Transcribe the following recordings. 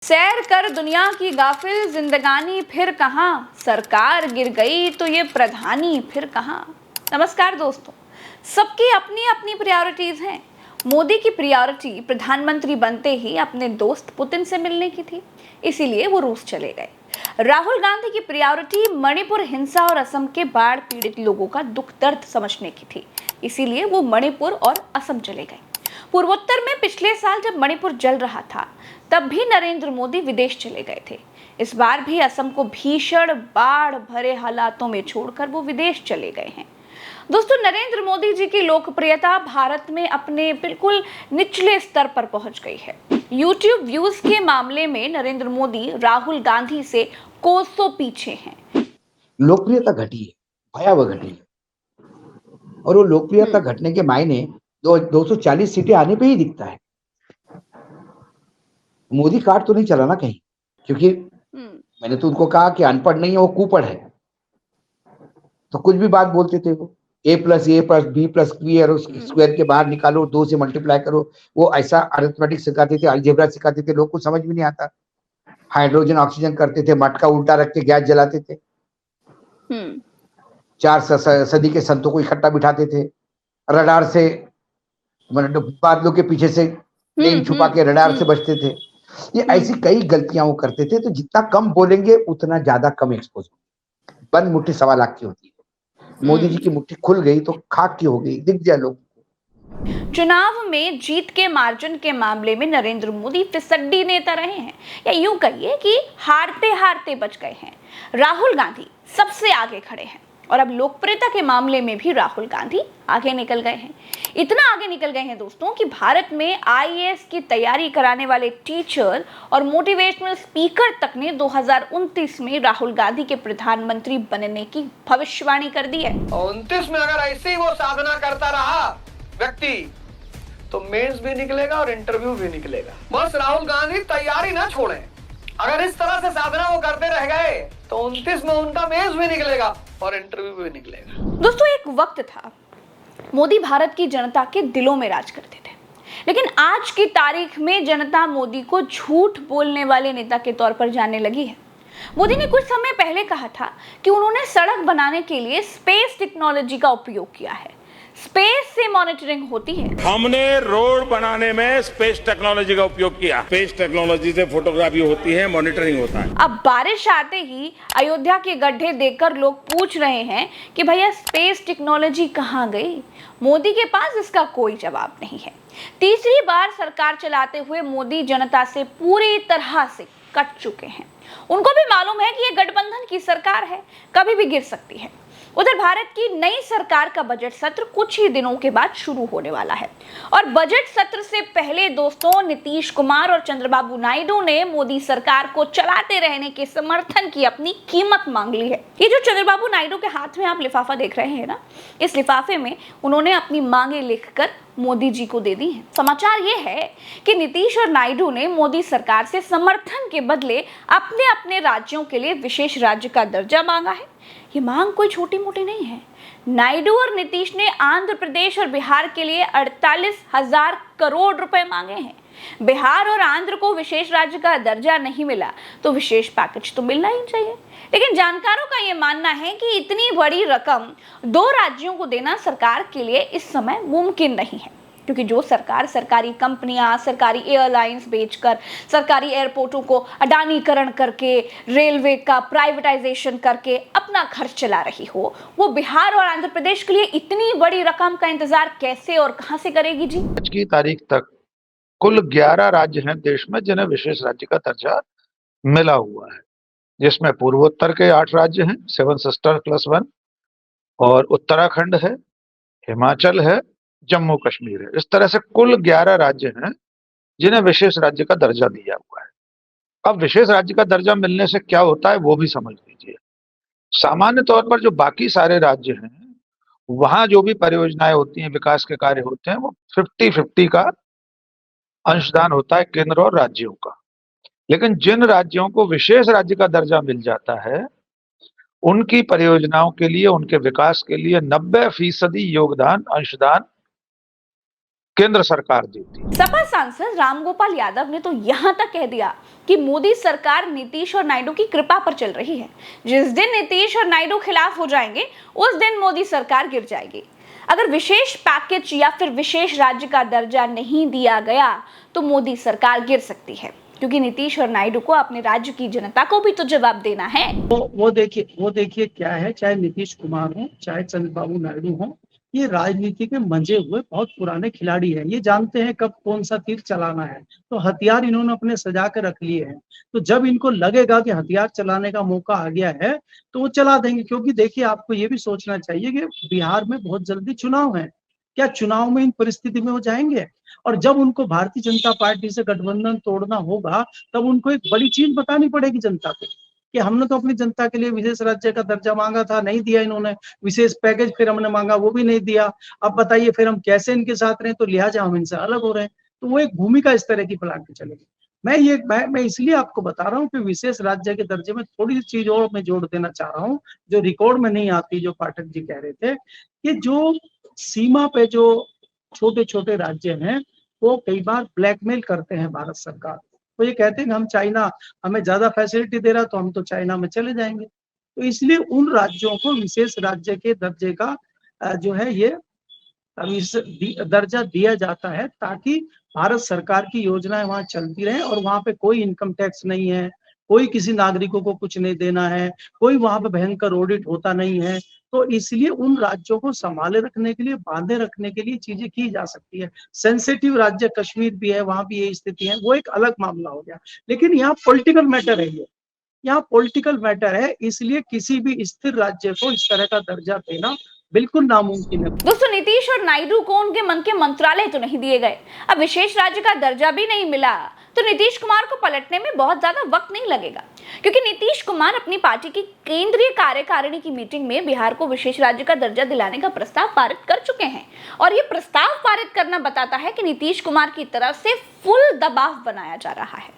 सैर कर दुनिया की गाफिल जिंदगानी फिर कहाँ, सरकार गिर गई तो ये प्रधानी फिर कहाँ। नमस्कार दोस्तों, सबकी अपनी अपनी प्रायोरिटीज हैं। मोदी की प्रायोरिटी प्रधानमंत्री बनते ही अपने दोस्त पुतिन से मिलने की थी, इसीलिए वो रूस चले गए। राहुल गांधी की प्रायोरिटी मणिपुर हिंसा और असम के बाढ़ पीड़ित लोगों का दुख दर्द समझने की थी, इसीलिए वो मणिपुर और असम चले गए। पूर्वोत्तर में पिछले साल जब मणिपुर जल रहा था, तब भी नरेंद्र मोदी विदेश चले गए थे। इस बार भी असम को भीषण बाढ़ भरे हालातों में छोड़कर वो विदेश चले गए हैं। दोस्तों, नरेंद्र मोदी जी की लोकप्रियता भारत में अपने बिल्कुल निचले स्तर पर पहुंच गई है। यूट्यूब व्यूज के मामले में नरेंद्र मोदी राहुल गांधी से कोसों पीछे हैं। लोकप्रियता घटी है, भयावह घटी है। और वो लोकप्रियता घटने के मायने 240 सीटें आने पे ही दिखता है। मोदी कार्ड तो नहीं चला ना कहीं, क्योंकि मैंने तो उनको कहा कि अनपढ़ नहीं है, वो कुपढ़ है। तो कुछ भी बात बोलते थे वो, a plus B plus square, उस स्क्वायर के बाहर निकालो, 2 से मल्टीप्लाई करो। वो ऐसा अरिथमेटिक सिखाते थे, अलजेब्रा सिखाते थे, लोग को समझ भी नहीं आता। हाइड्रोजन ऑक्सीजन करते थे, मटका उल्टा रख के गैस जलाते थे। 4 सदी के संतों को इकट्ठा बिठाते थे, रडार से बादलों के पीछे से प्लेन छुपा के रडार से बचते थे। ये ऐसी कई गलतियां वो करते थे। तो जितना कम बोलेंगे उतना ज्यादा कम एक्सपोज होंगे। बंद मुट्ठी 1.25 लाख की होती है, मोदी जी की मुट्ठी खुल गई तो खाक की हो गई, दिख गया लोग। चुनाव में जीत के मार्जिन के मामले में नरेंद्र मोदी फिसड्डी नेता रहे हैं, या यूं कहिए कि हारते हारते बच गए हैं। राहुल गांधी सबसे आगे खड़े हैं और अब लोकप्रियता के मामले में भी राहुल गांधी आगे निकल गए हैं। इतना आगे निकल गए हैं दोस्तों कि भारत में आईएएस की तैयारी कराने वाले टीचर और मोटिवेशनल स्पीकर तक ने 2029 में राहुल गांधी के प्रधानमंत्री बनने की भविष्यवाणी कर दी है। 29 में अगर ऐसे ही वो साधना करता रहा व्यक्ति, तो मेंस भी निकलेगा और इंटरव्यू भी निकलेगा। बस राहुल गांधी तैयारी ना छोड़ें। अगर इस तरह से साधना वो करते रह गए तो 29 में उनका मेंस भी निकलेगा और इंटरव्यू भी निकलेगा। दोस्तों, एक वक्त था मोदी भारत की जनता के दिलों में राज करते थे, लेकिन आज की तारीख में जनता मोदी को झूठ बोलने वाले नेता के तौर पर जानने लगी है। मोदी ने कुछ समय पहले कहा था कि उन्होंने सड़क बनाने के लिए स्पेस टेक्नोलॉजी का उपयोग किया है। स्पेस से मॉनिटरिंग होती है। हमने रोड बनाने में स्पेस टेक्नोलॉजी का उपयोग किया। स्पेस टेक्नोलॉजी से फोटोग्राफी होती है, मॉनिटरिंग होता है। अब बारिश आते ही अयोध्या के गड्ढे देखकर लोग पूछ रहे हैं कि भैया स्पेस टेक्नोलॉजी कहाँ गई। मोदी के पास इसका कोई जवाब नहीं है। तीसरी बार सरकार चलाते हुए मोदी जनता से पूरी तरह से कट चुके हैं। उनको भी मालूम है कि ये गठबंधन की सरकार है, कभी भी गिर सकती है। उधर भारत की नई सरकार का बजट सत्र कुछ ही दिनों के बाद शुरू होने वाला है और बजट सत्र से पहले दोस्तों नीतीश कुमार और चंद्रबाबू नायडू ने मोदी सरकार को चलाते रहने के समर्थन की अपनी कीमत मांग ली है। ये जो चंद्रबाबू नायडू के हाथ में आप लिफाफा देख रहे हैं ना, इस लिफाफे में उन्होंने अपनी मांगे लिखकर मोदी जी को दे दी है। समाचार ये है कि नीतीश और नायडू ने मोदी सरकार से समर्थन के बदले अपने अपने राज्यों के लिए विशेष राज्य का दर्जा मांगा है। ये मांग कोई छोटी मोटी नहीं है। नायडू और नीतीश ने आंध्र प्रदेश और बिहार के लिए 48,000 करोड़ रुपए मांगे हैं। बिहार और आंध्र को विशेष राज्य का दर्जा नहीं मिला तो विशेष पैकेज तो मिलना ही चाहिए, लेकिन जानकारों का ये मानना है कि इतनी बड़ी रकम 2 राज्यों को देना सरकार के लिए इस समय मुमकिन नहीं है, क्योंकि जो सरकार सरकारी कंपनियां, सरकारी एयरलाइंस बेचकर, सरकारी एयरपोर्टों को अडानीकरण करके, रेलवे का प्राइवेटाइजेशन करके अपना खर्च चला रही हो, वो बिहार और आंध्र प्रदेश के लिए इतनी बड़ी रकम का इंतजार कैसे और कहां से करेगी जी। आज की तारीख तक कुल 11 राज्य हैं देश में जिन्हें विशेष राज्य का दर्जा मिला हुआ है, जिसमें पूर्वोत्तर के 8 राज्य हैं, 7 सिस्टर प्लस 1, और उत्तराखंड है, हिमाचल है, जम्मू कश्मीर है। इस तरह से कुल 11 राज्य हैं जिन्हें विशेष राज्य का दर्जा दिया हुआ है। अब विशेष राज्य का दर्जा मिलने से क्या होता है वो भी समझ लीजिए। सामान्य तौर पर जो बाकी सारे राज्य हैं वहां जो भी परियोजनाएं होती हैं, विकास के कार्य होते हैं, वो 50-50 का अंशदान होता है केंद्र और राज्यों का। लेकिन जिन राज्यों को विशेष राज्य का दर्जा मिल जाता है उनकी परियोजनाओं के लिए, उनके विकास के लिए 90% योगदान, अंशदान केंद्र सरकार देती है। सपा सांसद रामगोपाल यादव ने तो यहां तक कह दिया कि मोदी सरकार नीतीश और नायडू की कृपा पर चल रही है। जिस दिन नीतीश और नायडू खिलाफ हो जाएंगे उस दिन मोदी सरकार गिर जाएगी। अगर विशेष पैकेज या फिर विशेष राज्य का दर्जा नहीं दिया गया तो मोदी सरकार गिर सकती है, क्योंकि नीतीश और नायडू को अपने राज्य की जनता को भी तो जवाब देना है। वो देखिए क्या है, चाहे नीतीश कुमार हो चाहे चंद्रबाबू नायडू हो, ये राजनीति के मंजे हुए बहुत पुराने खिलाड़ी हैं। ये जानते हैं कब कौन सा तीर चलाना है, तो हथियार इन्होंने अपने सजा के रख लिए हैं। तो जब इनको लगेगा कि हथियार चलाने का मौका आ गया है तो वो चला देंगे। क्योंकि देखिए, आपको ये भी सोचना चाहिए कि बिहार में बहुत जल्दी चुनाव है। क्या चुनाव में इन परिस्थिति में वो जाएंगे? और जब उनको भारतीय जनता पार्टी से गठबंधन तोड़ना होगा तब उनको एक बड़ी चीज बतानी पड़ेगी जनता को कि हमने तो अपनी जनता के लिए विशेष राज्य का दर्जा मांगा था, नहीं दिया इन्होंने। विशेष पैकेज फिर हमने मांगा, वो भी नहीं दिया। अब बताइए फिर हम कैसे इनके साथ रहे, तो लिहाजा हम इनसे अलग हो रहे हैं। तो वो एक भूमिका इस तरह की प्लान के चलेगी। मैं इसलिए आपको बता रहा हूँ कि विशेष राज्य के दर्जे में थोड़ी सी चीज और मैं जोड़ देना चाह रहा हूँ, जो रिकॉर्ड में नहीं आती, जो पाठक जी कह रहे थे कि जो सीमा पे जो छोटे छोटे राज्य हैं वो कई बार ब्लैकमेल करते हैं भारत सरकार। तो ये कहते हैं कि हम चाइना हमें ज्यादा फैसिलिटी दे रहा तो हम तो चाइना में चले जाएंगे। तो इसलिए उन राज्यों को विशेष राज्य के दर्जे का जो है ये दर्जा दिया जाता है, ताकि भारत सरकार की योजनाएं वहां चलती रहे और वहां पे कोई इनकम टैक्स नहीं है, कोई किसी नागरिकों को कुछ नहीं देना है, कोई वहां पे भयंकर ऑडिट होता नहीं है। तो इसलिए उन राज्यों को संभाले रखने के लिए, बांधे रखने के लिए चीजें की जा सकती है। सेंसिटिव राज्य कश्मीर भी है, वहां भी यही स्थिति है, वो एक अलग मामला हो गया। लेकिन यहाँ पॉलिटिकल मैटर है, ये यहाँ पॉलिटिकल मैटर है, इसलिए किसी भी स्थिर राज्य को इस तरह का दर्जा देना बिल्कुल नामुमकिन है। दोस्तों, नीतीश और नायडू को उनके मन के मंत्रालय तो नहीं दिए गए, अब विशेष राज्य का दर्जा भी नहीं मिला, तो नीतीश कुमार को पलटने में बहुत ज्यादा वक्त नहीं लगेगा। क्योंकि नीतीश कुमार अपनी पार्टी की केंद्रीय कार्यकारिणी की मीटिंग में बिहार को विशेष राज्य का दर्जा दिलाने का प्रस्ताव पारित कर चुके हैं। और ये प्रस्ताव पारित करना बताता है कि नीतीश कुमार की तरफ से फुल दबाव बनाया जा रहा है।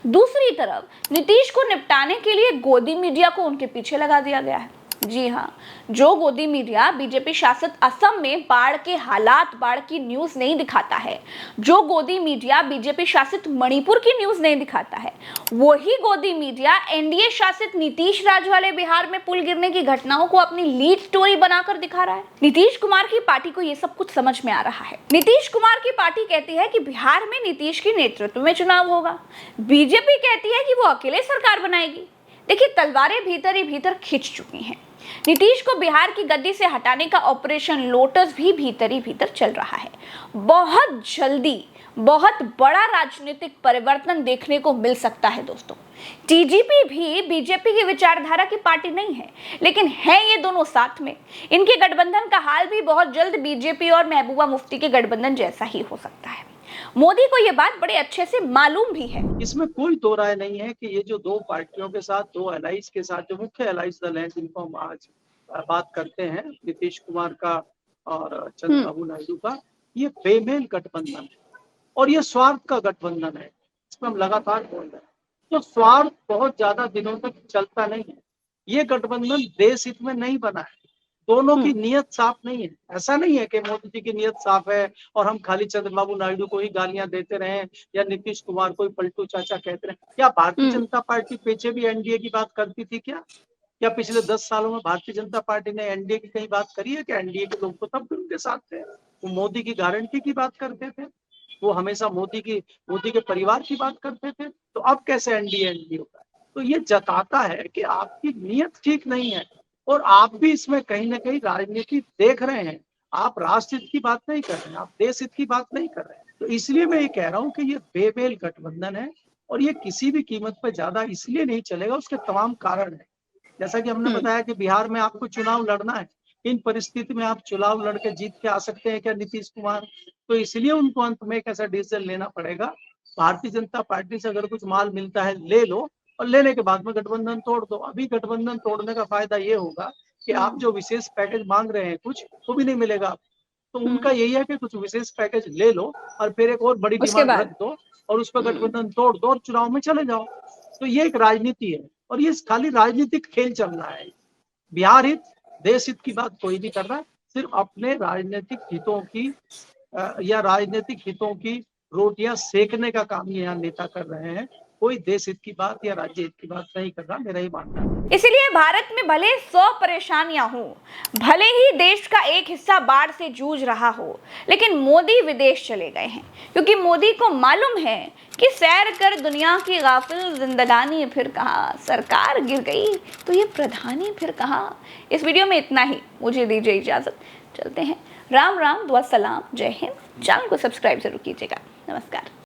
दूसरी तरफ नीतीश को निपटाने के लिए गोदी मीडिया को उनके पीछे लगा दिया गया है। जी हाँ, जो गोदी मीडिया बीजेपी शासित असम में बाढ़ के हालात, बाढ़ की न्यूज नहीं दिखाता है, जो गोदी मीडिया बीजेपी शासित मणिपुर की न्यूज नहीं दिखाता है, वही गोदी मीडिया एनडीए शासित नीतीश राज वाले बिहार में पुल गिरने की घटनाओं को अपनी लीड स्टोरी बनाकर दिखा रहा है। नीतीश कुमार की पार्टी को यह सब कुछ समझ में आ रहा है। नीतीश कुमार की पार्टी कहती है कि बिहार में नीतीश के नेतृत्व में चुनाव होगा, बीजेपी कहती है कि वो अकेले सरकार बनाएगी। देखिए, तलवारें भीतर ही भीतर खिंच चुकी हैं। नीतीश को बिहार की गद्दी से हटाने का ऑपरेशन लोटस भी भीतर ही भीतर चल रहा है। बहुत जल्दी बहुत बड़ा राजनीतिक परिवर्तन देखने को मिल सकता है। दोस्तों, टीजीपी भी बीजेपी की विचारधारा की पार्टी नहीं है, लेकिन है ये दोनों साथ में। इनके गठबंधन का हाल भी बहुत जल्द बीजेपी और महबूबा मुफ्ती के गठबंधन जैसा ही हो सकता है। मोदी को ये बात बड़े अच्छे से मालूम भी है। इसमें कोई दो राय नहीं है कि ये जो दो पार्टियों के साथ, दो एलाइज के साथ, जो मुख्य एलाइज दल हैं जिनको हम आज बात करते हैं, नीतीश कुमार का और चंद्रबाबू नायडू का, ये बेमेल गठबंधन है और ये स्वार्थ का गठबंधन है। इसमें हम लगातार बोल रहे हैं, तो स्वार्थ बहुत ज्यादा दिनों तक चलता नहीं है। ये गठबंधन देश हित में नहीं बना है, दोनों की नीयत साफ नहीं है। ऐसा नहीं है कि मोदी जी की नीयत साफ है और हम खाली चंद्रबाबू नायडू को ही गालियां देते रहे या नीतीश कुमार को ही पलटू चाचा कहते रहे। क्या भारतीय जनता पार्टी पीछे भी एनडीए की बात करती थी? क्या पिछले 10 सालों में भारतीय जनता पार्टी ने एनडीए की कहीं बात करी है? कि एनडीए के लोग तो तब भी उनके साथ थे, वो मोदी की गारंटी की बात करते थे, वो हमेशा मोदी के परिवार की बात करते थे। तो अब कैसे एनडीए होता है? तो ये जताता है कि आपकी नीयत ठीक नहीं है और आप भी इसमें कहीं ना कहीं राजनीति देख रहे हैं। आप राष्ट्र हित की बात नहीं कर रहे हैं, आप देश हित की बात नहीं कर रहे हैं। तो इसलिए मैं ये कह रहा हूँ कि ये बेमेल गठबंधन है और ये किसी भी कीमत पर ज्यादा इसलिए नहीं चलेगा, उसके तमाम कारण है। जैसा कि हमने बताया कि बिहार में आपको चुनाव लड़ना है, इन परिस्थिति में आप चुनाव लड़के जीत के आ सकते हैं क्या नीतीश कुमार? तो इसलिए उनको अंत में एक ऐसा डिसीजन लेना पड़ेगा, भारतीय जनता पार्टी से अगर कुछ माल मिलता है ले लो और लेने के बाद में गठबंधन तोड़ दो। अभी गठबंधन तोड़ने का फायदा ये होगा कि आप जो विशेष पैकेज मांग रहे हैं कुछ, वो भी नहीं मिलेगा। तो उनका यही है कि कुछ विशेष पैकेज ले लो और फिर एक और बड़ी डिमांड रख दो और उस पर गठबंधन तोड़ दो और चुनाव में चले जाओ। तो ये एक राजनीति है और ये खाली राजनीतिक खेल चल रहा है। बिहार हित, देश हित की बात कोई नहीं कर रहा, सिर्फ अपने राजनीतिक हितों की या राजनीतिक हितों की रोटियां सेकने का काम ये यहाँ नेता कर रहे हैं। कोई देश हित की बात या राज्य हित की बात नहीं कर रहा, मेरा ये मानना है। इसलिए भारत में भले 100 परेशानियां हो, भले ही देश का एक हिस्सा बाढ़ से जूझ रहा हो, लेकिन मोदी विदेश चले गए हैं क्योंकि मोदी को मालूम है कि सैर कर दुनिया की गाफिल जिंदगानी फिर कहाँ, सरकार गिर गई तो ये प्रधानी फिर कहाँ। इस वीडियो में इतना ही, मुझे दीजिए इजाजत, चलते हैं। राम राम, दुआ सलाम, जय हिंद। चैनल को सब्सक्राइब जरूर कीजिएगा। नमस्कार।